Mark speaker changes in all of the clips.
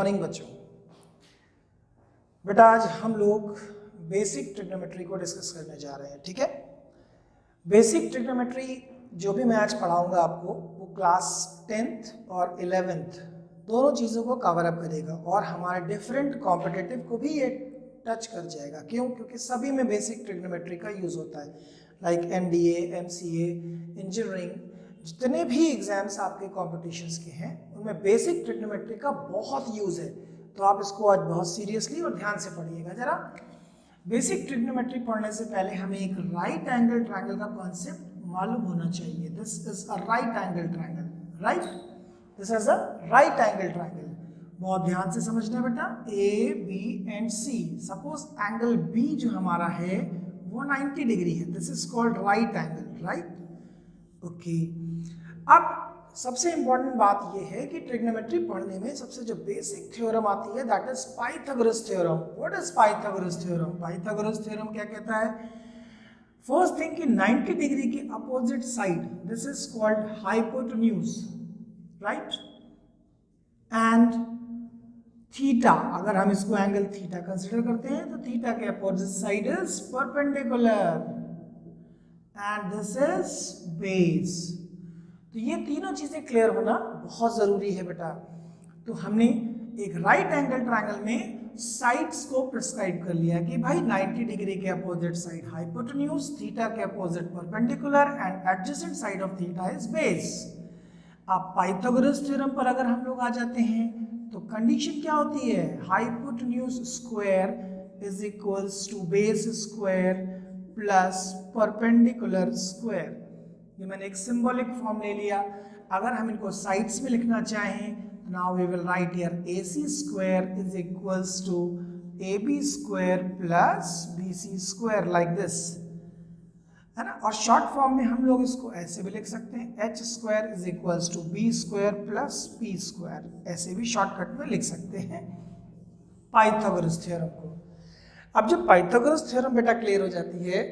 Speaker 1: Morning बच्चों। बेटा आज हम लोग बेसिक ट्रिग्नोमेट्री को डिस्कस करने जा रहे हैं, ठीक है। बेसिक ट्रिग्नोमेट्री जो भी मैं आज पढ़ाऊंगा आपको वो क्लास 10th और 11th दोनों चीज़ों को कवर अप करेगा और हमारे डिफरेंट कॉम्पिटिटिव को भी ये टच कर जाएगा। क्यों? क्योंकि सभी में बेसिक ट्रिग्नोमेट्री का यूज़ होता है, लाइक MDA, MCA, इंजीनियरिंग, जितने भी एग्जाम्स आपके कॉम्पिटिशन्स के हैं उनमें बेसिक ट्रिग्नोमेट्री का बहुत यूज़ है। तो आप इसको आज बहुत सीरियसली और ध्यान से पढ़िएगा जरा। बेसिक ट्रिग्नोमेट्री पढ़ने से पहले हमें एक राइट एंगल ट्रायंगल का कॉन्सेप्ट मालूम होना चाहिए। This is a right angle triangle, right, this is a right angle triangle. बहुत ध्यान से समझना बेटा, A, B and C। Suppose angle B जो हमारा है वो 90 डिग्री है, this is called right angle, right, okay. अब सबसे इंपॉर्टेंट बात यह है कि ट्रिग्नोमेट्री पढ़ने में सबसे जो बेसिक थ्योरम आती है that is Pythagoras theorem. What is Pythagoras theorem? Pythagoras theorem क्या कहता है? फर्स्ट थिंग कि 90 डिग्री के opposite side, this is called hypotenuse, right, and theta, अगर हम इसको एंगल थीटा कंसीडर करते हैं तो थीटा के opposite side is perpendicular and this is base. तो ये तीनों चीजें क्लियर होना बहुत जरूरी है बेटा। तो हमने एक राइट एंगल ट्रायंगल में साइड्स को प्रिस्क्राइब कर लिया कि भाई 90 डिग्री के अपोजिट साइड हाइपोटेन्यूज, थीटा के opposite perpendicular and adjacent side of theta is base. अब पाइथागोरस थ्योरम पर अगर हम लोग आ जाते हैं तो कंडीशन क्या होती है? Hypotenuse square is equals to base square plus perpendicular square. ये मैंने एक सिंबॉलिक फॉर्म ले लिया। अगर हम इनको साइड्स में लिखना चाहें now we will write here AC square is equals to AB square plus BC square, like this, है ना। और शॉर्ट फॉर्म में हम लोग इसको ऐसे भी लिख सकते हैं, H square is equals to B square plus P square, ऐसे भी शॉर्टकट में लिख सकते हैं पाइथागोरस थ्योरम को। अब जब पाइथागोरस थ्योरम बेटा क्लियर हो जाती है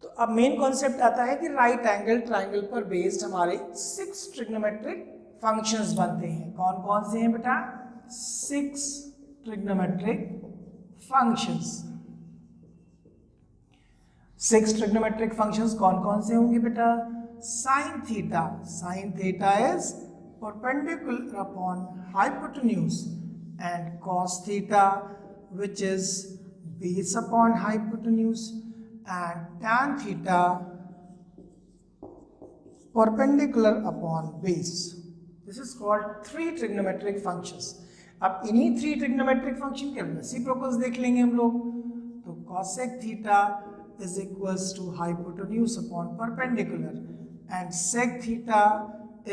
Speaker 1: तो अब मेन कॉन्सेप्ट आता है कि राइट एंगल ट्रायंगल पर बेस्ड हमारे 6 ट्रिग्नोमेट्रिक फंक्शंस बनते हैं। कौन कौन से हैं बेटा? 6 ट्रिग्नोमेट्रिक फंक्शंस। 6 ट्रिग्नोमेट्रिक फंक्शंस कौन कौन से होंगे बेटा? Sine theta, sine theta is perpendicular upon hypotenuse, and cos theta which is base upon hypotenuse, and tan theta perpendicular upon base. This is called 3 trigonometric functions. अब इन्हीं 3 trigonometric function के reciprocals देख लेंगे हम लोग। तो cosec theta is equals to hypotenuse upon perpendicular, and sec theta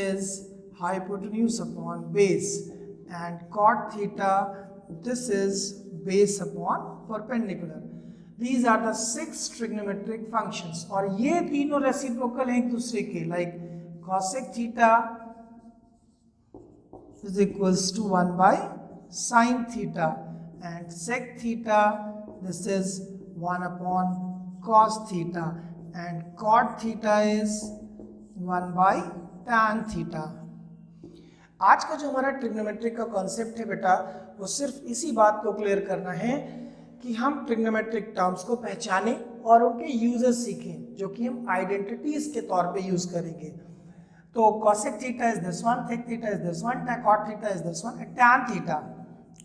Speaker 1: is hypotenuse upon base, and cot theta, this is base upon perpendicular. These are the 6 trigonometric functions और ये तीनों reciprocal हैं एक दूसरे के, like cosec theta is equals to 1 by sin theta, and sec theta, this is 1 upon cos theta, and cot theta is 1 by tan theta. आज का जो हमारा ट्रिग्नोमेट्री का कॉन्सेप्ट है बेटा वो सिर्फ इसी बात को क्लियर करना है कि हम ट्रिग्नोमेट्रिक टर्म्स को पहचानें और उनके यूजेस सीखें, जो कि हम आइडेंटिटीज के तौर पे यूज करेंगे। तो cosec theta is this one, sec theta is this one, cot theta is this one, tan theta.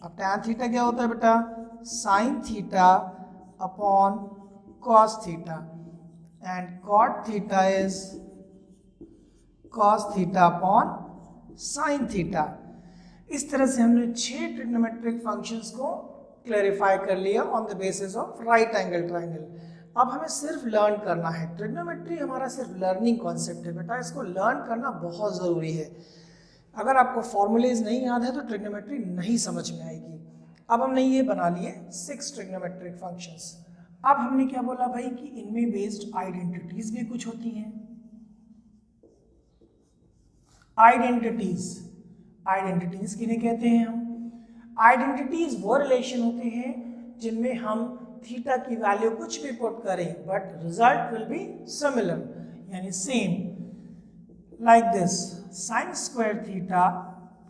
Speaker 1: अब tan थीटा क्या होता है बेटा? sin theta upon cos theta, and cot theta is cos theta upon sin theta. इस तरह से हमने 6 trigonometric functions को क्लैरिफाई कर लिया on the basis of right angle triangle. अब हमें सिर्फ लर्न करना है। ट्रिग्नोमेट्री हमारा सिर्फ लर्निंग कॉन्सेप्ट है बेटा, इसको लर्न करना बहुत ज़रूरी है। अगर आपको फॉर्मूलेज नहीं याद है तो ट्रिग्नोमेट्री नहीं समझ में आएगी। अब हमने ये बना लिए 6 ट्रिग्नोमेट्रिक फंक्शंस। अब हमने क्या बोला भाई कि इनमें बेस्ड आइडेंटिटीज भी कुछ होती हैं। आइडेंटिटीज किन्हें कहते हैं हम? आइडेंटिटीज वो रिलेशन होते हैं जिनमें हम थीटा की वैल्यू कुछ भी पुट करें but result will be similar, यानी same, like this. Sine square theta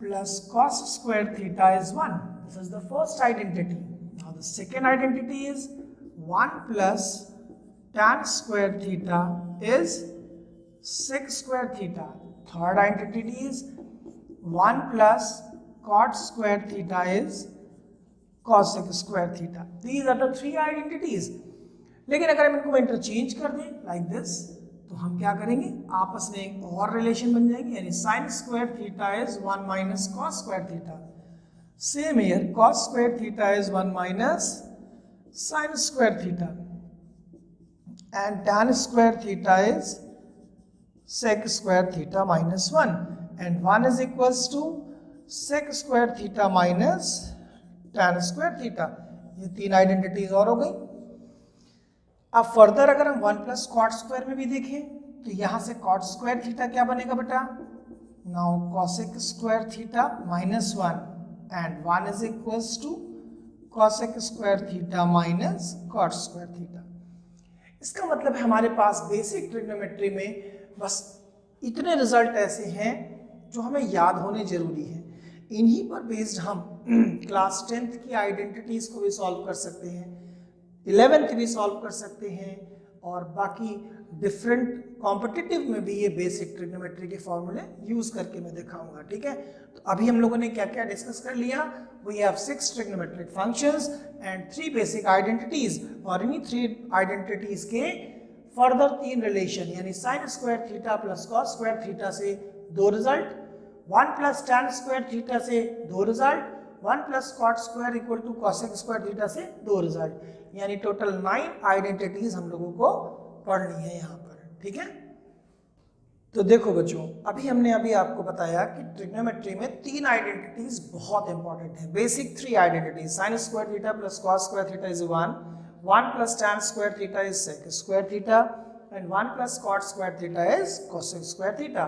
Speaker 1: plus cos square theta is 1. This is the first identity. Now the second identity is 1 plus tan square theta is sec square theta. Third identity is 1 plus cot square theta is cosec square theta. These are the three identities. लेकिन अगर हम इनको interchange कर दें like this, तो हम क्या करेंगे, आपस में एक और रिलेशन बन जाएगी, यानी sine square theta is 1 minus cos square theta. Same here, cos square theta is 1 minus sine square theta, and tan square theta is sec square theta minus 1, and 1 is equals to sec square theta minus tan square theta. ये तीन identities और हो गई. अब further अगर हम 1 plus cot square में भी देखें तो यहां से कॉट स्क्वायर थीटा क्या बनेगा बेटा, now cosec square theta minus 1, and 1 is equals to cosec square theta minus cot square theta. इसका मतलब हमारे पास बेसिक ट्रिग्नोमेट्री में बस इतने रिजल्ट ऐसे हैं जो हमें याद होने जरूरी है. इन्हीं पर बेस्ड हम क्लास 10th की आइडेंटिटीज को भी सॉल्व कर सकते हैं, 11th भी सॉल्व कर सकते हैं, और बाकी डिफरेंट कॉम्पिटिटिव में भी ये बेसिक ट्रिग्नोमेट्री के फॉर्मूले यूज करके मैं दिखाऊंगा. ठीक है, तो अभी हम लोगों ने क्या क्या डिस्कस कर लिया. We have 6 trigonometric functions and 3 basic identities, और इन्हीं 3 आइडेंटिटीज के फर्दर 3 रिलेशन, यानी sine square theta plus cos square theta से 2 result, 1 plus tan square theta से 2 result, 1 plus cot square equal to cosec square theta से 2 result, यानी total 9 identities हम लोगों को पढ़नी है यहाँ पर. ठीक है, तो देखो बच्चों, अभी आपको बताया कि ट्रिग्नोमेट्री में 3 आइडेंटिटीज बहुत इंपॉर्टेंट है. Basic 3 identities, sign square theta plus cos square theta is 1 plus tan square theta is sec square theta, and 1 plus cot square theta is cosec square theta.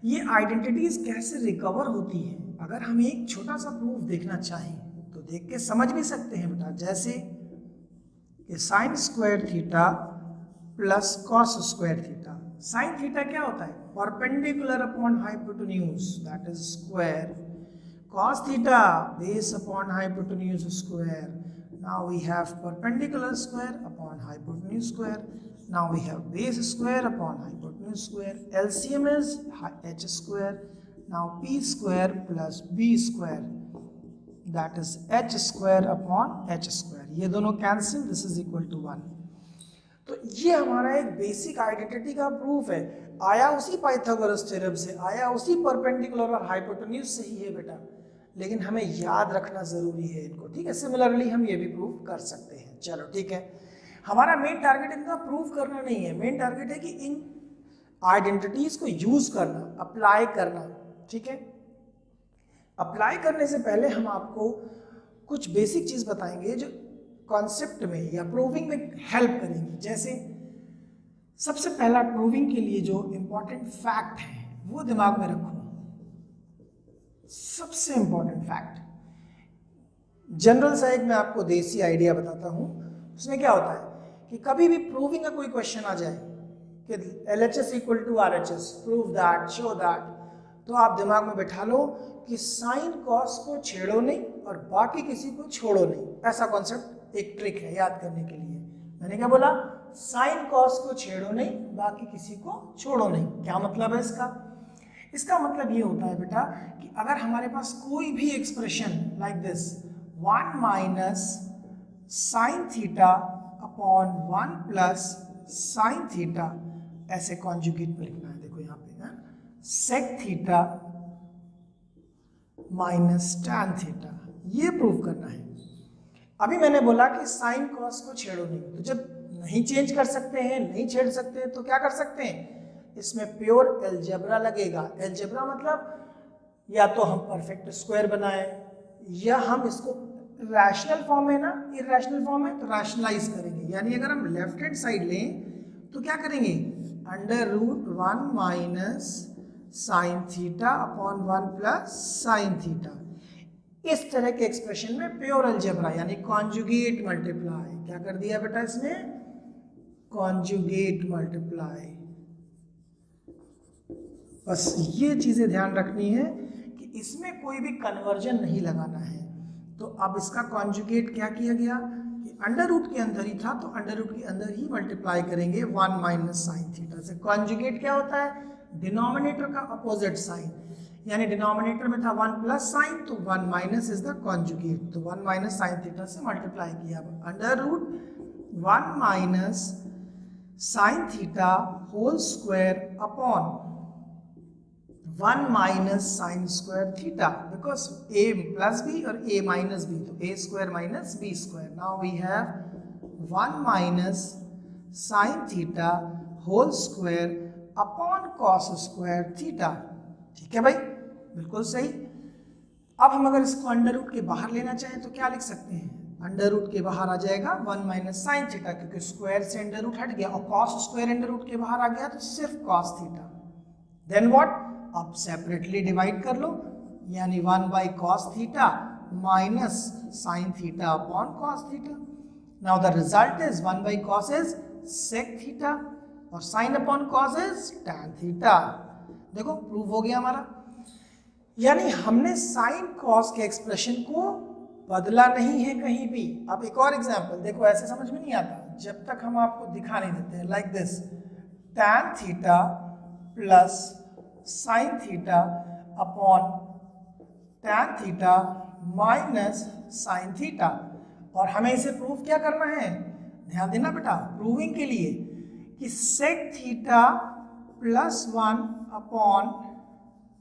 Speaker 1: ये आइडेंटिटीज कैसे recover होती हैं, अगर हम एक छोटा सा प्रूफ देखना चाहें तो देख के समझ भी सकते हैं बेटा. जैसे कि sine square theta plus cos square theta. Sine theta क्या होता है, perpendicular upon hypotenuse, that is square. Cos theta base upon hypotenuse square. Now we have perpendicular square upon hypotenuse square. Now we have base square upon hypotenuse square. LCM is h square. Now p square plus b square, that is h square upon h square. ये दोनों cancel, this is equal to 1. तो ये हमारा एक basic identity का proof है. आया उसी पाइथागोरस थ्योरम से, आया उसी परपेंडिकुलर और हाइपोटेन्यूज से ही है बेटा, लेकिन हमें याद रखना जरूरी है इनको. ठीक है, सिमिलरली हम ये भी प्रूव कर सकते हैं. चलो ठीक है, हमारा मेन टारगेट इनका प्रूव करना नहीं है, मेन टारगेट है कि इन आइडेंटिटीज को यूज करना, अप्लाई करना. ठीक है, अप्लाई करने से पहले हम आपको कुछ बेसिक चीज बताएंगे जो कॉन्सेप्ट में या प्रूविंग में हेल्प करेंगी. जैसे सबसे पहला प्रूविंग के लिए जो इंपॉर्टेंट फैक्ट है वो दिमाग में रखो. सबसे इंपॉर्टेंट फैक्ट, जनरल सा एक मैं आपको देसी आइडिया बताता हूं. उसमें क्या होता है कि कभी भी प्रूविंग का कोई क्वेश्चन आ जाए कि LHS equal to RHS, prove that, show that, तो आप दिमाग में बैठा लो कि साइन कॉस को छेड़ो नहीं और बाकी किसी को छोड़ो नहीं. ऐसा कॉन्सेप्ट एक ट्रिक है याद करने के लिए. मैंने क्या बोला, साइन कॉस को छेड़ो नहीं, बाकी किसी को छोड़ो नहीं. क्या मतलब है इसका? इसका मतलब ये होता है बेटा कि अगर हमारे पास कोई भी expression like this 1 minus sine theta upon 1 plus sine theta, ऐसे कॉन्जुगेट में लिखना है. देखो यहाँ पे है sec theta minus tan theta, ये प्रूव करना है. अभी मैंने बोला कि साइन कॉस को छेड़ो नहीं, तो जब नहीं चेंज कर सकते हैं, नहीं छेड़ सकते, तो क्या कर सकते हैं, इसमें प्योर एलजेब्रा लगेगा. एलजेब्रा मतलब या तो हम परफेक्ट स्क्वायर बनाएं या हम इसको रैशनल फॉर्म है ना, इरेशनल फॉर्म है तो रैशनलाइज करेंगे. यानी अगर हम लेफ्ट हैंड साइड लें तो क्या करेंगे, under root 1 minus sine theta upon 1 plus sine theta. इस तरह के एक्सप्रेशन में प्योर अलजेब्रा यानी कॉन्जुगेट मल्टीप्लाई, क्या कर दिया बेटा इसमें, कॉन्जुगेट मल्टीप्लाई. बस ये चीजें ध्यान रखनी है कि इसमें कोई भी कन्वर्जन नहीं लगाना है। तो अब इसका कॉन्जुगेट क्या किया गया कि अंडर रूट के अंदर ही था तो अंडर रूट के अंदर ही मल्टीप्लाई करेंगे 1 माइनस साइन थीटा से। कॉन्जुगेट क्या होता है? डिनोमिनेटर का अपोजिट साइन, यानी डिनोमिनेटर में था 1 प्लस साइन तो 1 माइनस इज द कॉन्जुगेट, तो 1 माइनस साइन थीटा से मल्टीप्लाई किया। Under root 1 minus sine theta whole square upon 1 minus sine square theta, because a plus b और a माइनस b, तो a square minus b square. Now we have 1 minus sine theta whole square upon cos square theta. ठीक है भाई, बिल्कुल सही। अब हम अगर इसको अंडर रूट के बाहर लेना चाहें तो क्या लिख सकते हैं? अंडर रूट के बाहर आ जाएगा 1 माइनस साइन थीटा, क्योंकि स्क्वायर से अंडर रूट हट गया और कॉस स्क्वायर अंडर रूट के बाहर आ गया तो सिर्फ कॉस थीटा। Then what? अब सेपरेटली डिवाइड कर लो, यानी 1 by cos theta minus sine theta upon cos theta. Now the result is 1 by cos is sec theta और sine upon cos is tan theta. देखो प्रूव हो गया हमारा, यानी हमने साइन कॉस के एक्सप्रेशन को बदला नहीं है कहीं भी। अब एक और एग्जांपल देखो, ऐसे समझ में नहीं आता जब तक हम आपको दिखा नहीं देते। Like this, tan theta plus sine theta upon tan theta minus sine theta, और हमें इसे प्रूव क्या करना है? ध्यान देना बेटा, प्रूविंग के लिए कि sec theta plus 1 upon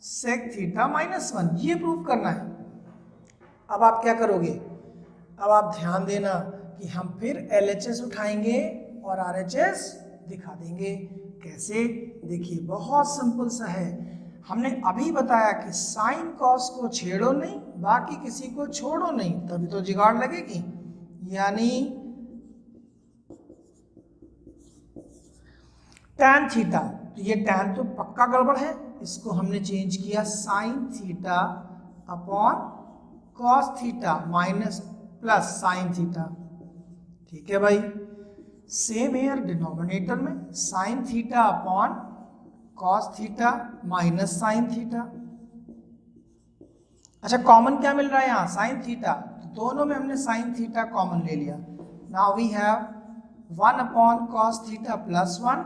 Speaker 1: sec theta minus 1, ये प्रूव करना है। अब आप क्या करोगे? अब आप ध्यान देना कि हम फिर LHS उठाएंगे और RHS दिखा देंगे। कैसे? देखिए बहुत सिंपल सा है। हमने अभी बताया कि साइन कॉस को छेड़ो नहीं, बाकी किसी को छोड़ो नहीं, तभी तो जुगाड़ लगेगी। यानी टैन थीटा, तो ये टैन तो पक्का गड़बड़ है, इसको हमने चेंज किया sign theta upon cos theta minus plus sine theta. ठीक है भाई, सेम हेयर डिनोमिनेटर में sign theta upon cos theta minus sine theta. अच्छा कॉमन क्या मिल रहा है यहाँ? साइन थीटा, तो दोनों में हमने साइन थीटा कॉमन ले लिया। Now we have 1 upon cos theta plus 1,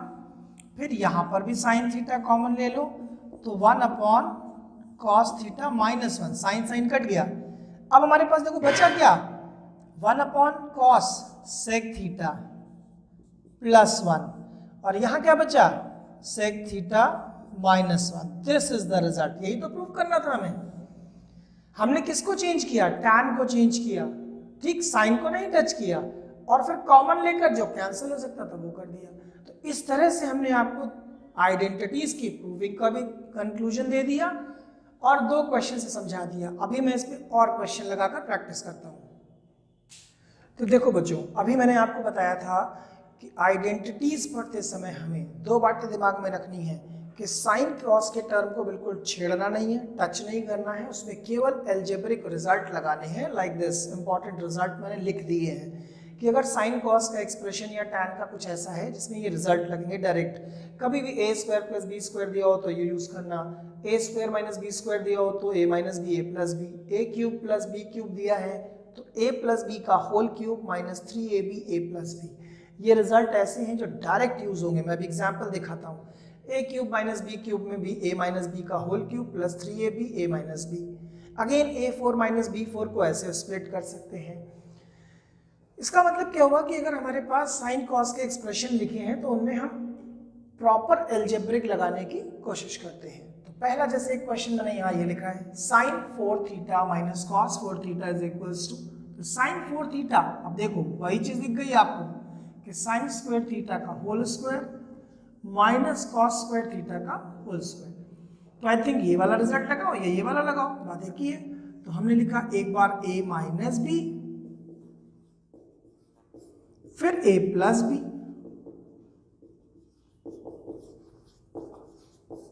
Speaker 1: फिर यहाँ पर भी साइन थीटा कॉमन ले लो तो 1 upon cos theta minus 1, sine sine cut गया। अब हमारे पास देखो बचा क्या? 1 upon cos sec theta plus 1, और यहाँ क्या बचा? Sec theta minus 1। This is the result. यही तो प्रूव करना था हमें। हमने किसको चेंज किया? टैन को चेंज किया, ठीक, साइन को नहीं टच किया, और फिर कॉमन लेकर जो कैंसिल हो सकता था वो कर दिया। तो इस तरह से हमने आपको आइडेंटिटीज की प्रूविंग का भी कंक्लूजन दे दिया और 2 क्वेश्चन से समझा दिया। अभी मैं इस पर और क्वेश्चन लगाकर प्रैक्टिस करता हूँ। तो देखो बच्चों, अभी मैंने आपको बताया था कि आइडेंटिटीज पढ़ते समय हमें 2 बातें दिमाग में रखनी है कि साइन क्रॉस के टर्म को बिल्कुल छेड़ना नहीं है, टच नहीं करना है, उसमें केवल एल्जेब्रिक रिजल्ट लगाने हैं। लाइक दिस, इंपॉर्टेंट रिजल्ट मैंने लिख दिए हैं कि अगर साइन कॉस का एक्सप्रेशन या टैन का कुछ ऐसा है जिसमें ये रिजल्ट लगेंगे डायरेक्ट, कभी भी a square plus B square दिया हो तो ये यूज करना, a square minus B square दिया हो तो a minus B A plus B, a cube plus B cube दिया है तो a प्लस बी का whole cube minus 3ab a plus B. ये रिजल्ट ऐसे हैं जो डायरेक्ट यूज होंगे। मैं भी एग्जाम्पल दिखाता हूँ। a cube minus B cube में भी a माइनस बी का whole cube plus 3ab a minus B. Again a4 minus b4 को ऐसे स्प्लिट कर सकते हैं। इसका मतलब क्या हुआ कि अगर हमारे पास साइन कॉस के एक्सप्रेशन लिखे हैं तो उनमें हम प्रॉपर एल्जेब्रिक लगाने की कोशिश करते हैं। तो पहला जैसे एक क्वेश्चन मैंने यहाँ ये लिखा है, sine 4 theta minus cos 4 theta is equals to, तो साइन 4 थीटा, अब देखो वही चीज दिख गई आपको कि साइन स्क्वायर थीटा का whole square minus cos square theta का होल स्क्वायर। तो आई थिंक ये वाला रिजल्ट लगाओ या ये वाला लगाओ, बात एक ही है। तो हमने लिखा एक बार a माइनस बी, फिर a प्लस बी,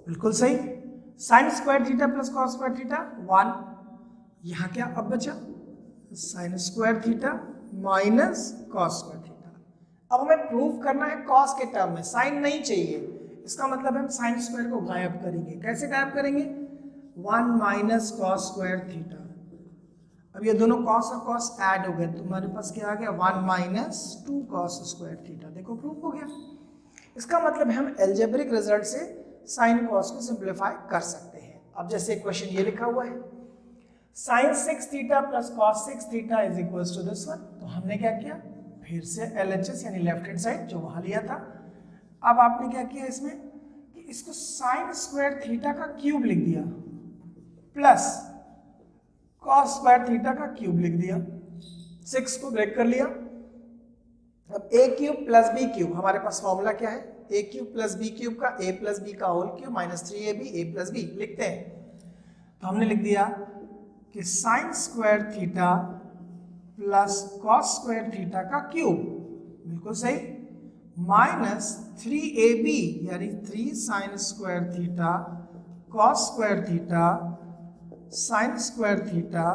Speaker 1: बिल्कुल सही। Sign square theta plus cos square theta 1, यहां क्या अब बचा? Sign square theta minus cos square theta. अब हमें प्रूव करना है कॉस के टर्म में, साइन नहीं चाहिए। इसका मतलब हम साइन स्क्वायर को गायब करेंगे। कैसे गायब करेंगे? 1 माइनस कॉस स्क्वायर थीटा। अब ये दोनों कॉस और कॉस ऐड हो गए तो हमारे पास क्या आ गया 1 माइनस 2 कॉस स्क्वायर थीटा। देखो प्रूफ हो गया। इसका मतलब हम एल्जेब्रिक रिजल्ट से साइन कॉस को सिंप्लीफाई कर सकते हैं। अब जैसे क्वेश्चन ये लिखा हुआ है sine 6 theta plus cos 6 theta is equals to this one. तो हमने क्या किया, फिर से LHS यानी लेफ्ट हैंड साइड जो वहां लिया था, अब आपने क्या किया इसमें कि इसको साइन स्क्वायर थीटा का क्यूब लिख दिया प्लस कॉस स्क्वायर थीटा का क्यूब लिख दिया, 6 को ब्रेक कर लिया। अब a cube plus b cube, हमारे पास फॉर्मूला क्या है, a cube plus b cube का a प्लस b का whole cube minus 3ab a plus b लिखते हैं। तो हमने लिख दिया कि sine square theta plus cos square theta का क्यूब, बिल्कुल सही, माइनस 3ab यानी 3 sine square theta cos square theta sine square theta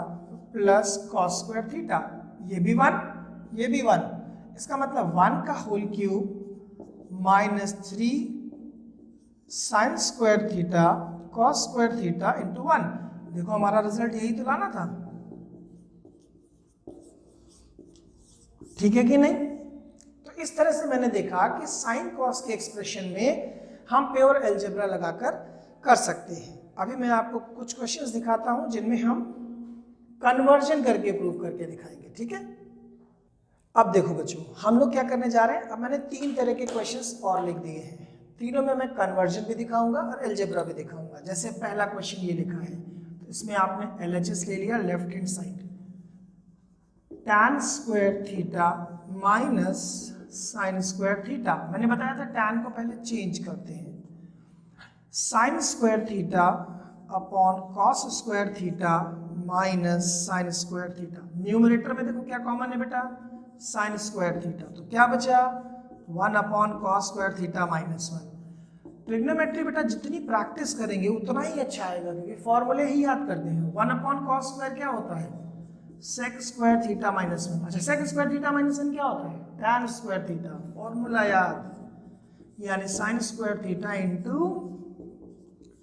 Speaker 1: plus cos square theta. ये भी 1 ये भी 1, इसका मतलब 1 का whole cube minus 3 sine square theta cos square theta into 1। देखो हमारा रिजल्ट यही तो लाना था, ठीक है कि नहीं। तो इस तरह से मैंने देखा कि साइन कॉस के एक्सप्रेशन में हम प्योर अलजेब्रा लगाकर कर सकते हैं। अभी मैं आपको कुछ क्वेश्चंस दिखाता हूं जिनमें हम कन्वर्जन करके प्रूव करके दिखाएंगे, ठीक है। अब देखो बच्चों, हम लोग क्या करने जा रहे हैं, अब मैंने 3 तरह के क्वेश्चंस और लिख दिए हैं, तीनों में मैं कन्वर्जन भी दिखाऊंगा और अलजेब्रा भी दिखाऊंगा। जैसे पहला क्वेश्चन ये लिखा है, तो इसमें आपने LHS ले लिया left hand side, tan square theta minus sine square theta. मैंने बताया था tan को पहले चेंज करते हैं, sign square theta upon cos square theta minus sine square theta. Numerator में देखो क्या कॉमन है बेटा, साइन स्क्वायर थीटा, तो क्या बचा 1 upon cos square theta minus 1। Trigonometry बेटा जितनी प्रैक्टिस करेंगे उतना ही अच्छा आएगा, क्योंकि फॉर्मूले ही याद करते हैं। 1 अपॉन कॉस स्क्वायर क्या होता है, सेक स्क्वायर थीटा माइनस 1। अच्छा, सेक स्क्वायर थीटा माइनस 1 क्या होता है, टैन स्क्वायर थीटा। फॉर्मूला याद, यानी sine square theta into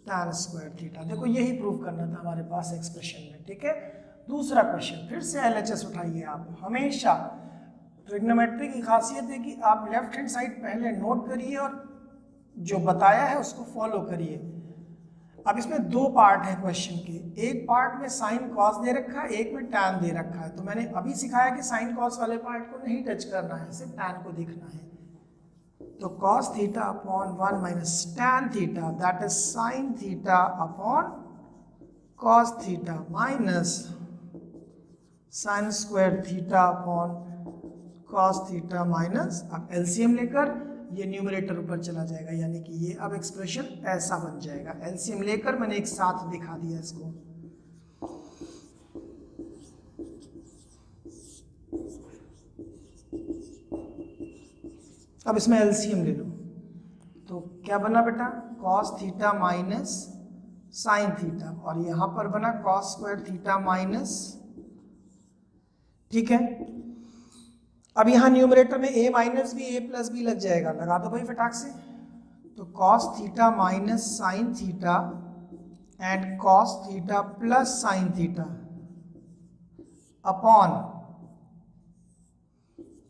Speaker 1: tan square theta. देखो यही प्रूव करना था हमारे पास एक्सप्रेशन में, ठीक है। दूसरा क्वेश्चन, फिर से LHS उठाइए आप। हमेशा ट्रिग्नोमेट्री की खासियत है कि आप लेफ्ट हैंड साइड पहले नोट करिए और जो बताया है उसको फॉलो करिए। अब इसमें 2 पार्ट है क्वेश्चन के, एक पार्ट में साइन कॉस दे रखा है, एक में टैन दे रखा है। तो मैंने अभी सिखाया कि साइन कॉस वाले पार्ट को नहीं टच करना है, सिर्फ टैन को देखना है। तो cos theta upon 1 minus tan theta, that is sin theta upon cos theta minus sin square theta upon cos theta minus, अब एलसीएम लेकर ये न्यूमरेटर ऊपर चला जाएगा, यानी कि ये अब एक्सप्रेशन ऐसा बन जाएगा। एलसीएम लेकर मैंने एक साथ दिखा दिया इसको। अब इसमें एलसीएम ले लो, तो क्या बना बेटा, cos theta minus sine theta, और यहां पर बना cos स्क्वायर थीटा माइनस, ठीक है। अब यहां न्यूमरेटर में a minus B a plus B लग जाएगा, लगा दो भाई फटाक से। तो cos theta minus sine theta and cos theta plus sine theta upon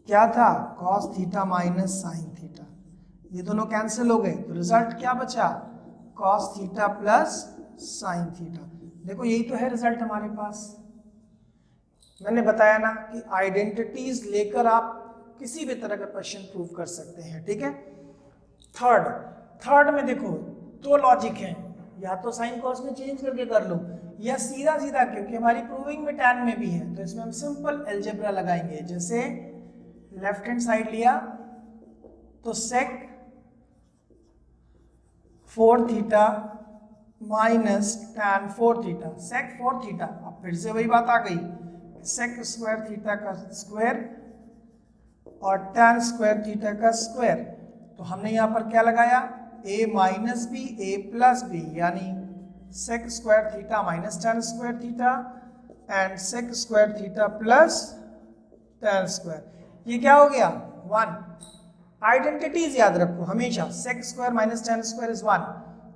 Speaker 1: क्या था, cos theta minus sine theta. ये दोनों कैंसिल हो गए, तो रिजल्ट क्या बचा, cos theta plus sine theta. देखो यही तो है रिजल्ट हमारे पास। मैंने बताया ना कि आइडेंटिटीज लेकर आप किसी भी तरह का क्वेश्चन प्रूव कर सकते हैं, ठीक है। थर्ड में देखो 2 लॉजिक हैं, या तो साइन कॉस में चेंज करके कर लो, या सीधा सीधा, क्योंकि हमारी प्रूविंग में टैन में भी है, तो इसमें हम सिंपल अलजेब्रा लगाएंगे। जैसे लेफ्ट हैंड साइड लिया तो sec 4 theta minus tan 4 theta, sec 4 theta. अब फिर से वही बात आ गई, सेक स्क्वायर थीटा का स्क्वायर और टैन स्क्वायर थीटा का स्क्वायर। तो हमने यहाँ पर क्या लगाया, a minus B a plus b, यानी sec square theta minus tan square theta and sec square theta plus tan square. ये क्या हो गया 1। आइडेंटिटीज याद रखो हमेशा, sec square minus tan square is 1।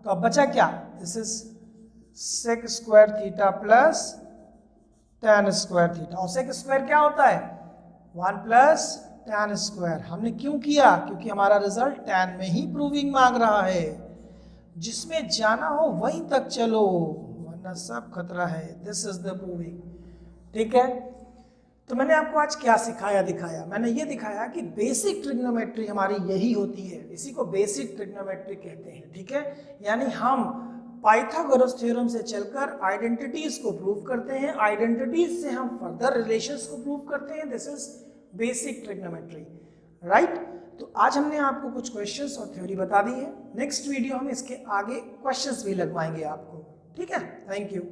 Speaker 1: तो अब बचा क्या, this is sec square theta plus tan square theta. और सेक स्क्वायर क्या होता है? 1 प्लस tan स्क्वायर। हमने क्यों किया? क्योंकि हमारा रिजल्ट tan में ही प्रूविंग मांग रहा है। जिसमें जाना हो वहीं तक चलो, वरना सब खतरा है। This is the proving. ठीक है, तो मैंने आपको आज क्या सिखाया दिखाया? मैंने ये दिखाया कि बेसिक ट्रिग्नोमेट्री हमारी यही होती है, इसी को बेसिक ट्रिग्नोमेट्री कहते हैं। ठीक है, यानी हम पाइथागोरस थ्योरम से चलकर आइडेंटिटीज को प्रूव करते हैं, आइडेंटिटीज से हम फर्दर रिलेशंस को प्रूव करते हैं। This is basic trigonometry, right? तो आज हमने आपको कुछ क्वेश्चंस और थ्योरी बता दी है। नेक्स्ट वीडियो हम इसके आगे क्वेश्चंस भी लगवाएंगे आपको। ठीक है, थैंक यू।